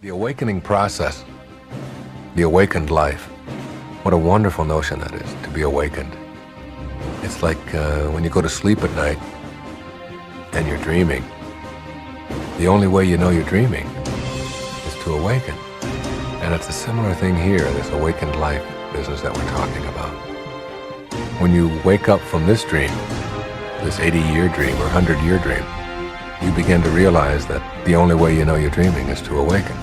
The awakening process, the awakened life, what a wonderful notion that is, to be awakened. It's like when you go to sleep at night and you're dreaming, the only way you know you're dreaming is to awaken. And it's a similar thing here, this awakened life business that we're talking about. When you wake up from this dream, this 80-year dream or 100-year dream, you begin to realize that the only way you know you're dreaming is to awaken.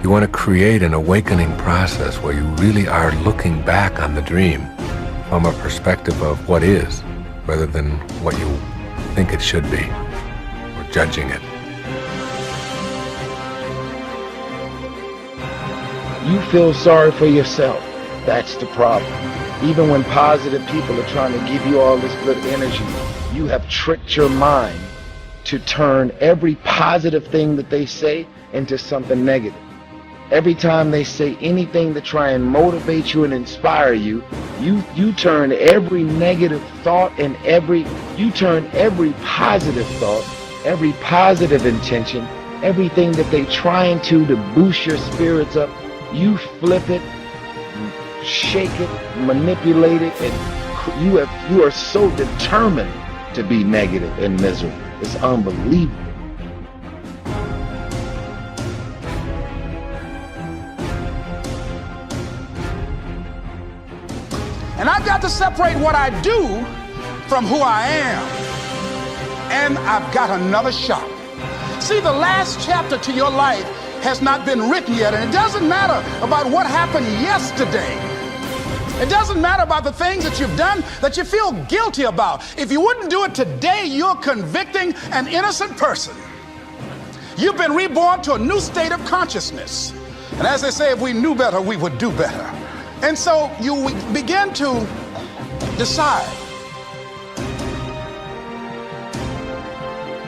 You want to create an awakening process where you really are looking back on the dream from a perspective of what is, rather than what you think it should be, or judging it. You feel sorry for yourself. That's the problem. Even when positive people are trying to give you all this good energy, you have tricked your mind to turn every positive thing that they say into something negative. Every time they say anything to try and motivate you and inspire you, you turn every negative thought and you turn every positive thought, every positive intention, everything that they trying to boost your spirits up, you flip it, shake it, manipulate it, and you are so determined to be negative and miserable. It's unbelievable. And I've got to separate what I do from who I am. And I've got another shot. See, the last chapter to your life has not been written yet, and it doesn't matter about what happened yesterday. It doesn't matter about the things that you've done that you feel guilty about. If you wouldn't do it today, you're convicting an innocent person. You've been reborn to a new state of consciousness. And as they say, if we knew better, we would do better. And so you begin to decide.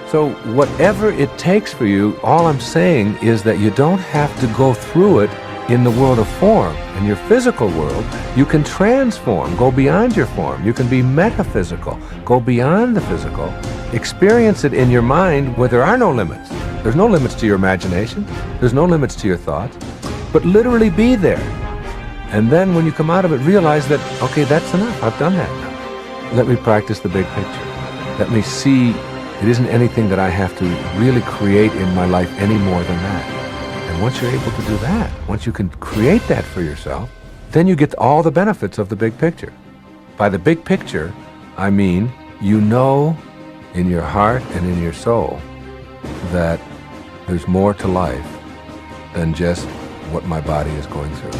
So whatever it takes for you, all I'm saying is that you don't have to go through it in the world of form. In your physical world, you can transform, go beyond your form. You can be metaphysical, go beyond the physical, experience it in your mind where there are no limits. There's no limits to your imagination. There's no limits to your thoughts, but literally be there. And then when you come out of it, realize that, okay, that's enough. I've done that now. Let me practice the big picture. Let me see it isn't anything that I have to really create in my life any more than that. And once you're able to do that, once you can create that for yourself, then you get all the benefits of the big picture. By the big picture, I mean, you know in your heart and in your soul that there's more to life than just what my body is going through.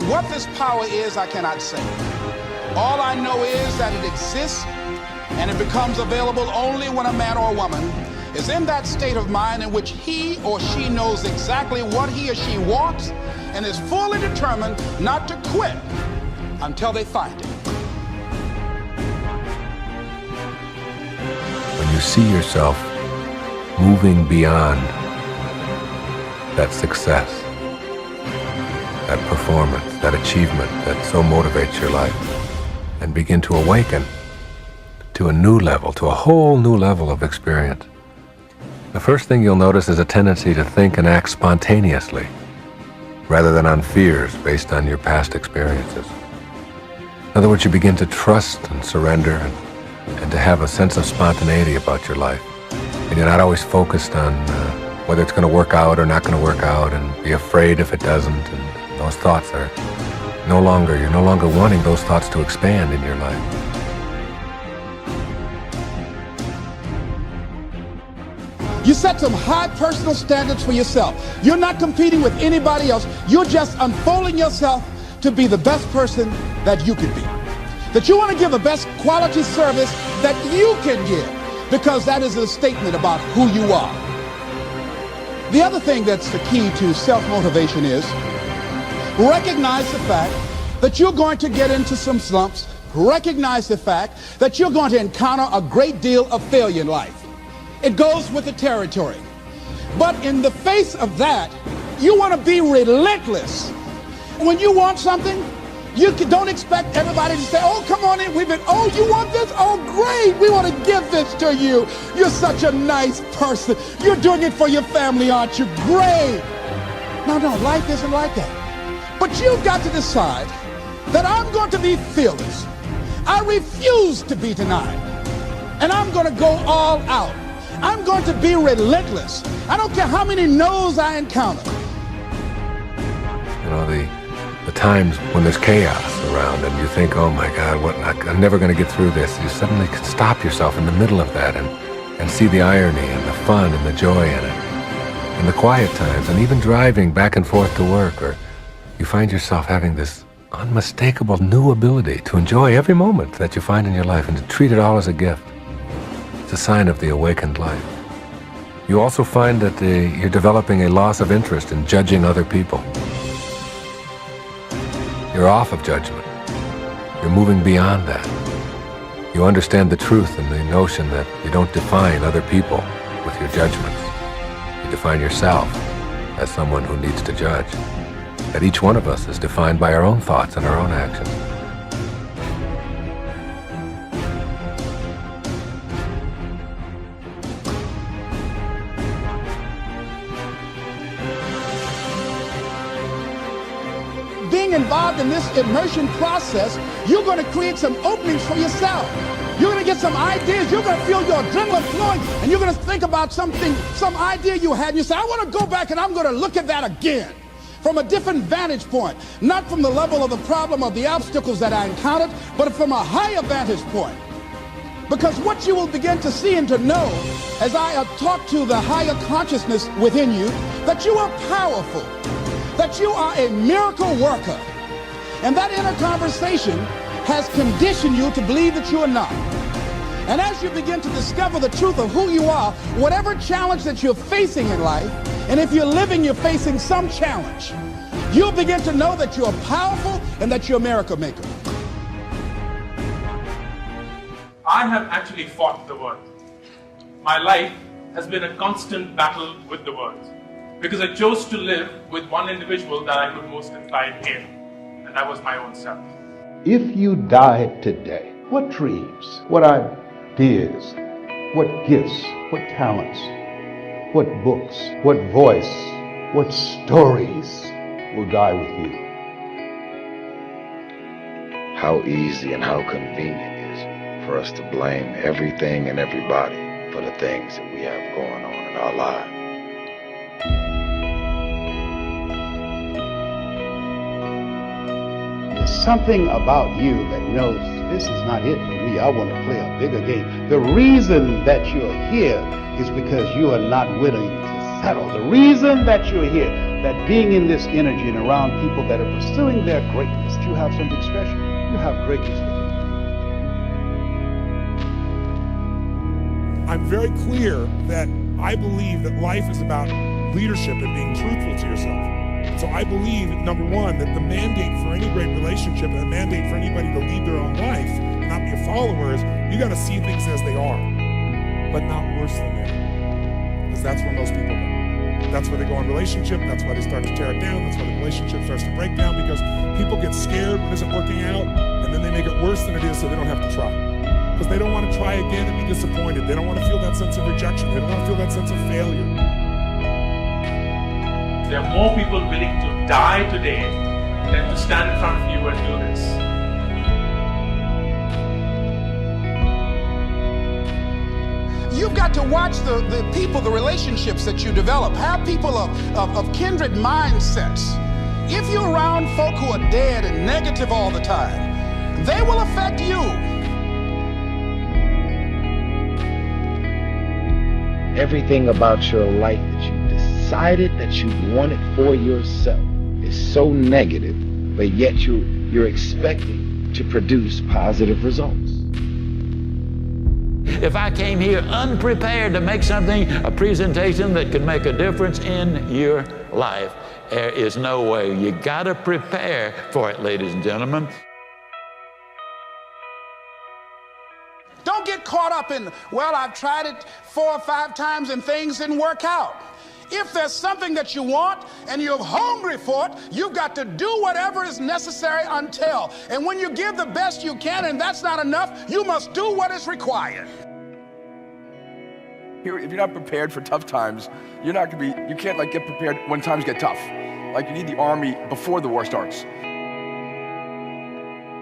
What this power is, I cannot say. All I know is that it exists, and it becomes available only when a man or a woman is in that state of mind in which he or she knows exactly what he or she wants and is fully determined not to quit until they find it. When you see yourself moving beyond that success, that performance, that achievement that so motivates your life, and begin to awaken to a new level, to a whole new level of experience. The first thing you'll notice is a tendency to think and act spontaneously, rather than on fears based on your past experiences. In other words, you begin to trust and surrender and to have a sense of spontaneity about your life. And you're not always focused on whether it's going to work out or not going to work out, and be afraid if it doesn't. And those thoughts are you're no longer wanting those thoughts to expand in your life. You set some high personal standards for yourself. You're not competing with anybody else. You're just unfolding yourself to be the best person that you can be. That you want to give the best quality service that you can give, because that is a statement about who you are. The other thing that's the key to self-motivation is recognize the fact that you're going to get into some slumps. Recognize the fact that you're going to encounter a great deal of failure in life. It goes with the territory. But in the face of that, you want to be relentless. When you want something, Don't expect everybody to say, oh, come on in. Oh, you want this? Oh, great. We want to give this to you. You're such a nice person. You're doing it for your family, aren't you? Great. No, life isn't like that. But you've got to decide that I'm going to be fearless. I refuse to be denied. And I'm going to go all out. I'm going to be relentless. I don't care how many no's I encounter. You know, the times when there's chaos around and you think, oh my God, I'm never going to get through this. You suddenly can stop yourself in the middle of that and see the irony and the fun and the joy in it. In the quiet times, and even driving back and forth to work, or you find yourself having this unmistakable new ability to enjoy every moment that you find in your life and to treat it all as a gift. It's a sign of the awakened life. You also find that you're developing a loss of interest in judging other people. You're off of judgment. You're moving beyond that. You understand the truth and the notion that you don't define other people with your judgments. You define yourself as someone who needs to judge. That each one of us is defined by our own thoughts and our own actions. Being involved in this immersion process, you're going to create some openings for yourself. You're going to get some ideas. You're going to feel your adrenaline flowing, and you're going to think about some idea you had, and you say, I want to go back and I'm going to look at that again from a different vantage point, not from the level of the problem or the obstacles that I encountered, but from a higher vantage point. Because what you will begin to see and to know as I talk to the higher consciousness within you, that you are powerful, that you are a miracle worker. And that inner conversation has conditioned you to believe that you are not. And as you begin to discover the truth of who you are, whatever challenge that you're facing in life, and if you're living, you're facing some challenge, you'll begin to know that you're powerful and that you're a miracle maker. I have actually fought the world. My life has been a constant battle with the world, because I chose to live with one individual that I could most confide in, and that was my own self. If you died today, what dreams, what ideas, what gifts, what talents, what books, what voice, what stories will die with you? How easy and how convenient it is for us to blame everything and everybody for the things that we have going on in our lives. There's something about you that knows this is not it for me. I want to play a bigger game. The reason that you're here is because you are not willing to settle. The reason that you're here, that being in this energy and around people that are pursuing their greatness, you have something special. You have greatness within you. I'm very clear that I believe that life is about leadership and being truthful to yourself. So I believe, number one, that the mandate for any great relationship and the mandate for anybody to lead their own life and not be a follower is you got to see things as they are, but not worse than they are. Because that's where most people go. That's where they go in relationship. That's why they start to tear it down. That's why the relationship starts to break down, because people get scared when it isn't working out, and then they make it worse than it is so they don't have to try. Because they don't want to try again and be disappointed. They don't want to feel that sense of rejection. They don't want to feel that sense of failure. There are more people willing to die today than to stand in front of you and do this. You've got to watch the people, the relationships that you develop. Have people of kindred mindsets. If you're around folk who are dead and negative all the time, they will affect you. Everything about your life that you decided that you wanted for yourself is so negative, but yet you're expecting to produce positive results. If I came here unprepared to make something, a presentation that could make a difference in your life, there is no way. You gotta prepare for it, ladies and gentlemen. Don't get caught up in, well, I've tried it 4 or 5 times and things didn't work out. If there's something that you want and you're hungry for it, you've got to do whatever is necessary until. And when you give the best you can and that's not enough, you must do what is required. If you're not prepared for tough times, you can't like get prepared when times get tough. Like you need the army before the war starts.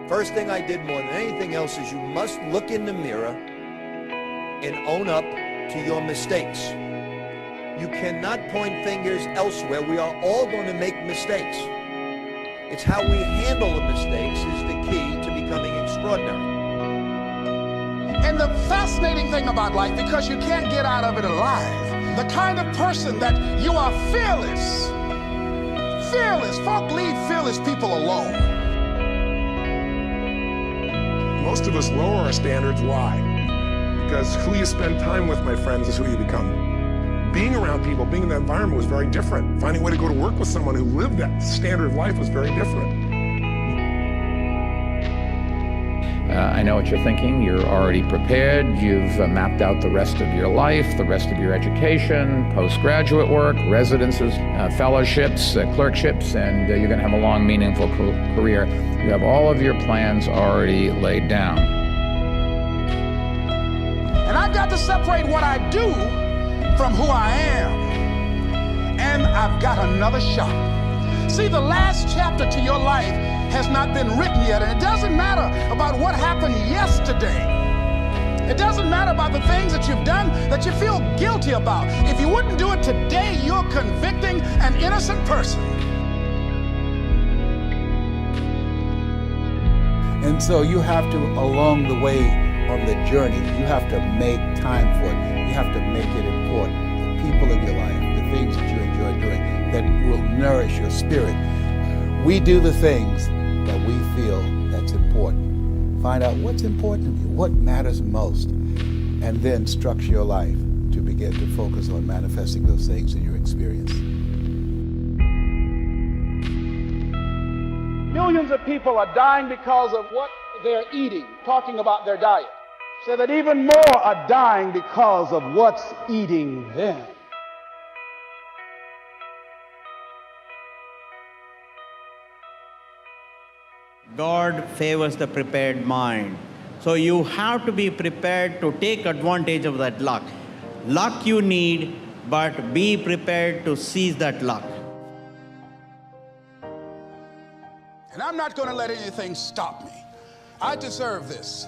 First thing I did more than anything else is you must look in the mirror and own up to your mistakes. You cannot point fingers elsewhere. We are all going to make mistakes. It's how we handle the mistakes is the key to becoming extraordinary. And the fascinating thing about life, because you can't get out of it alive, the kind of person that you are fearless. Fearless. Folk leave fearless people alone. Most of us lower our standards. Why? Because who you spend time with, my friends, is who you become. Being around people, being in that environment was very different. Finding a way to go to work with someone who lived that standard of life was very different. I know what you're thinking. You're already prepared. You've mapped out the rest of your life, the rest of your education, postgraduate work, residences, fellowships, clerkships, and you're going to have a long, meaningful career. You have all of your plans already laid down. And I've got to separate what I do from who I am. And I've got another shot. See, the last chapter to your life has not been written yet, and it doesn't matter about what happened yesterday. It doesn't matter about the things that you've done that you feel guilty about. If you wouldn't do it today, you're convicting an innocent person. And so you have to, along the way on the journey, you have to make time for it. You have to make it important. The people in your life, the things that you enjoy doing that will nourish your spirit. We do the things that we feel that's important. Find out what's important to you, what matters most, and then structure your life to begin to focus on manifesting those things in your experience. Millions of people are dying because of what they're eating, talking about their diet. So that even more are dying because of what's eating them. God favors the prepared mind. So you have to be prepared to take advantage of that luck. Luck you need, but be prepared to seize that luck. And I'm not going to let anything stop me. I deserve this.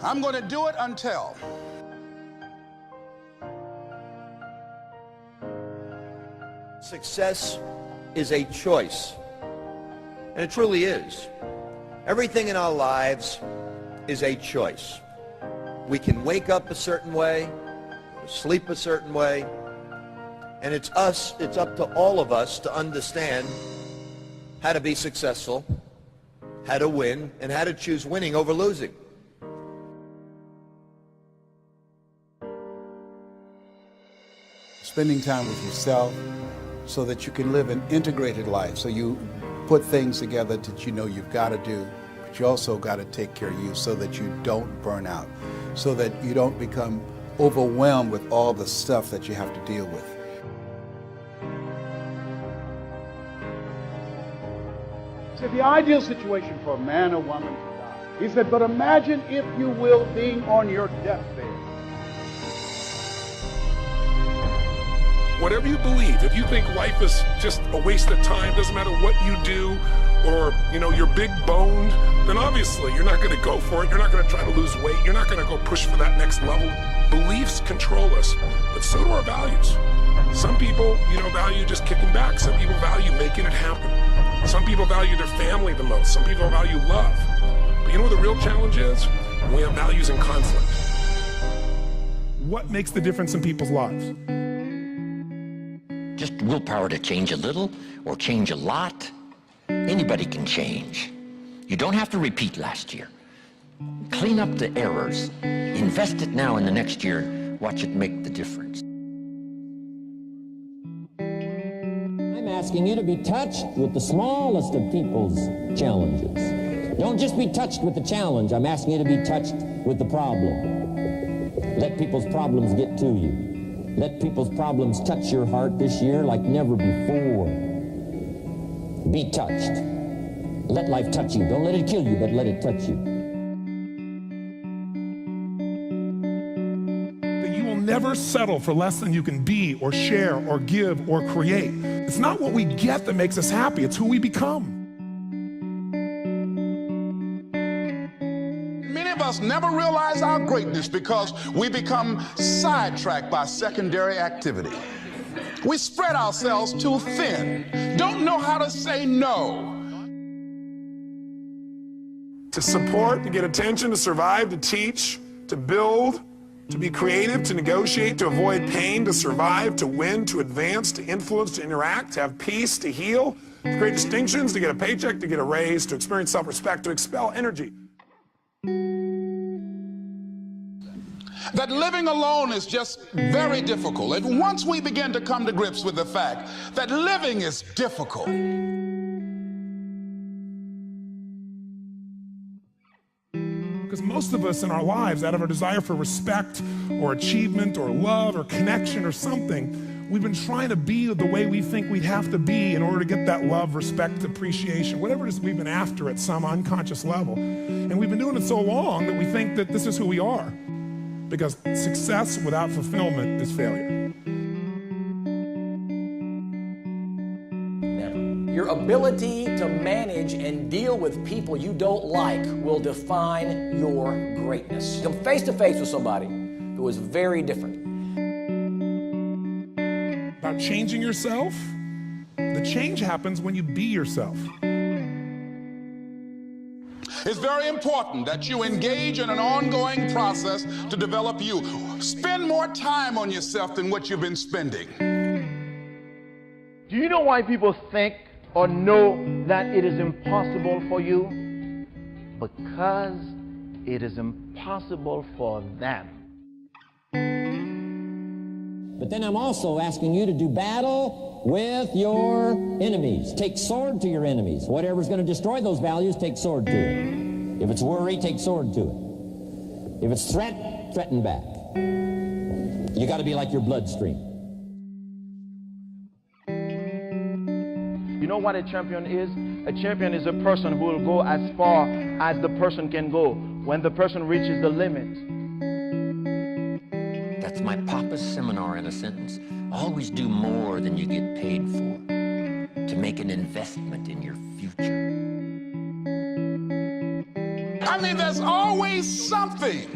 I'm going to do it until. Success is a choice. And it truly is. Everything in our lives is a choice. We can wake up a certain way, or sleep a certain way, and it's up to all of us to understand how to be successful, how to win, and how to choose winning over losing. Spending time with yourself so that you can live an integrated life. So you put things together that you know you've got to do, but you also got to take care of you so that you don't burn out, so that you don't become overwhelmed with all the stuff that you have to deal with. So the ideal situation for a man or woman to die. He said, but imagine, if you will, being on your deathbed. Whatever you believe, if you think life is just a waste of time, doesn't matter what you do, or you're big boned, then obviously you're not going to go for it. You're not going to try to lose weight. You're not going to go push for that next level. Beliefs control us, but so do our values. Some people, value just kicking back. Some people value making it happen. Some people value their family the most. Some people value love. But you know what the real challenge is? When we have values in conflict. What makes the difference in people's lives? Just willpower to change a little or change a lot. Anybody can change. You don't have to repeat last year. Clean up the errors. Invest it now in the next year. Watch it make the difference. I'm asking you to be touched with the smallest of people's challenges. Don't just be touched with the challenge. I'm asking you to be touched with the problem. Let people's problems get to you. Let people's problems touch your heart this year like never before. Be touched. Let life touch you. Don't let it kill you, but let it touch you. That you will never settle for less than you can be or share or give or create. It's not what we get that makes us happy, it's who we become. Many of us never realize our greatness because we become sidetracked by secondary activity. We spread ourselves too thin, don't know how to say no. To support, to get attention, to survive, to teach, to build, to be creative, to negotiate, to avoid pain, to survive, to win, to advance, to influence, to interact, to have peace, to heal, to create distinctions, to get a paycheck, to get a raise, to experience self-respect, to expel energy. That living alone is just very difficult. And once we begin to come to grips with the fact that living is difficult, because most of us in our lives, out of our desire for respect or achievement or love or connection or something, we've been trying to be the way we think we'd have to be in order to get that love, respect, appreciation, whatever it is we've been after at some unconscious level. And we've been doing it so long that we think that this is who we are. Because success without fulfillment is failure. Your ability to manage and deal with people you don't like will define your greatness. Come face to face with somebody who is very different. About changing yourself, the change happens when you be yourself. it's very important that you engage in an ongoing process to develop you. Spend more time on yourself than what you've been spending. Do you know why people think or know that it is impossible for you? Because it is impossible for them. But then I'm also asking you to do battle with your enemies. Take sword to your enemies. Whatever's going to destroy those values, take sword to it. If it's worry, take sword to it. If it's threat, threaten back. You got to be like your bloodstream. You know what a champion is? A champion is a person who will go as far as the person can go when the person reaches the limit. That's my Papa's seminar in a sentence. Always do more than you get paid for, to make an investment in your future. I mean, there's always something.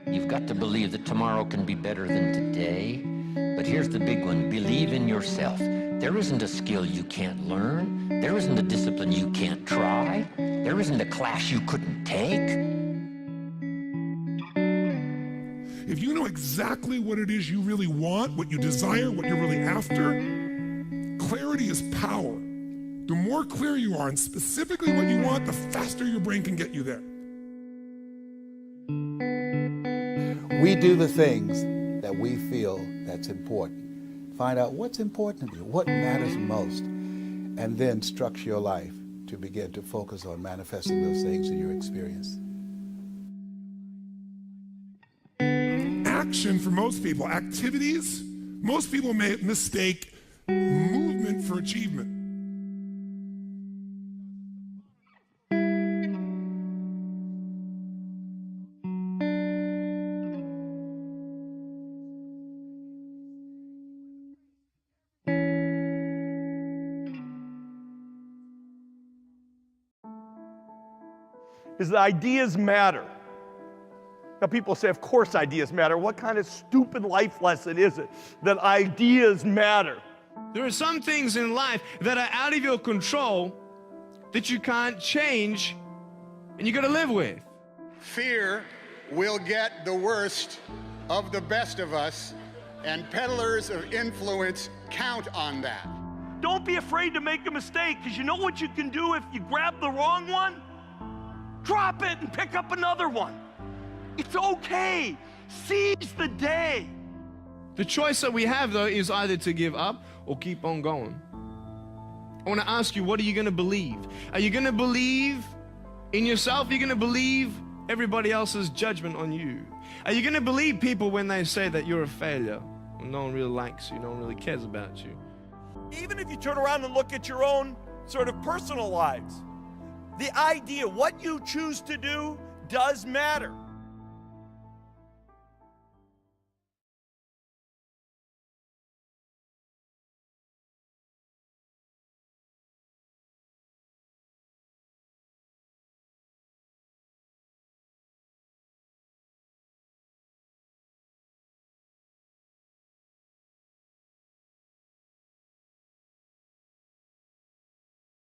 You've got to believe that tomorrow can be better than today. But here's the big one, believe in yourself. There isn't a skill you can't learn. There isn't a discipline you can't try. There isn't a class you couldn't take. If you know exactly what it is you really want, what you desire, what you're really after, clarity is power. The more clear you are and specifically what you want, the faster your brain can get you there. We do the things that we feel that's important. Find out what's important to you, what matters most, and then structure your life to begin to focus on manifesting those things in your experience. Action for most people, activities, most people may mistake movement for achievement. Is that ideas matter. Now people say, of course ideas matter. What kind of stupid life lesson is it that ideas matter? There are some things in life that are out of your control that you can't change and you gotta live with. Fear will get the worst of the best of us, and peddlers of influence count on that. Don't be afraid to make a mistake, because you know what you can do if you grab the wrong one? Drop it and pick up another one. It's okay. Seize the day. The choice that we have, though, is either to give up or keep on going. I want to ask you, what are you going to believe? Are you going to believe in yourself? Are you going to believe everybody else's judgment on you? Are you going to believe people when they say that you're a failure? When no one really likes you, no one really cares about you. Even if you turn around and look at your own sort of personal lives, the idea, what you choose to do, does matter.